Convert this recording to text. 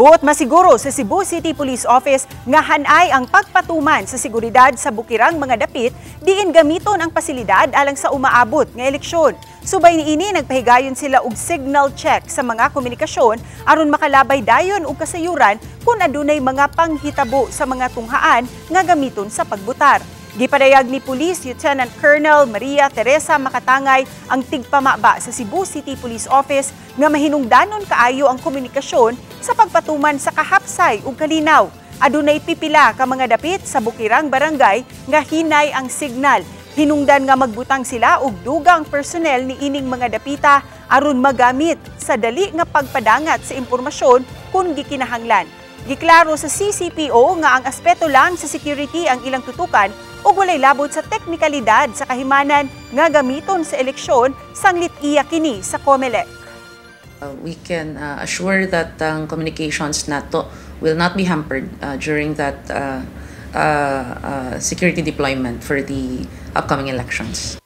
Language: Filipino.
Buot masiguro sa Cebu City Police Office nga hanay ang pagpatuman sa seguridad sa bukirang mga dapit diin gamiton ang pasilidad alang sa umaabot nga eleksyon. Subay niini nagpahigayon sila og signal check sa mga komunikasyon aron makalabay dayon og kasayuran kung adunay mga panghitabo sa mga tunghaan nga gamiton sa pagbutar. Gipadayag ni Police Lieutenant Colonel Maria Teresa Makatangay ang tigpamaba sa Cebu City Police Office nga mahinungdanon kaayo ang komunikasyon sa pagpatuman sa kahapsay ug kalinaw. Adunay pipila ka mga dapit sa bukirang barangay nga hinay ang signal. Hinungdan nga magbutang sila og dugang personnel ni ining mga dapita aron magamit sa dali nga pagpadangat sa impormasyon kung gikinahanglan. Giklaro sa CCPO nga ang aspeto lang sa security ang ilang tutukan ug walay labot sa teknikalidad sa kahimanan nga gamiton sa eleksyon sanglit iya kini sa COMELEC. We can assure that communications nato will not be hampered during that security deployment for the upcoming elections.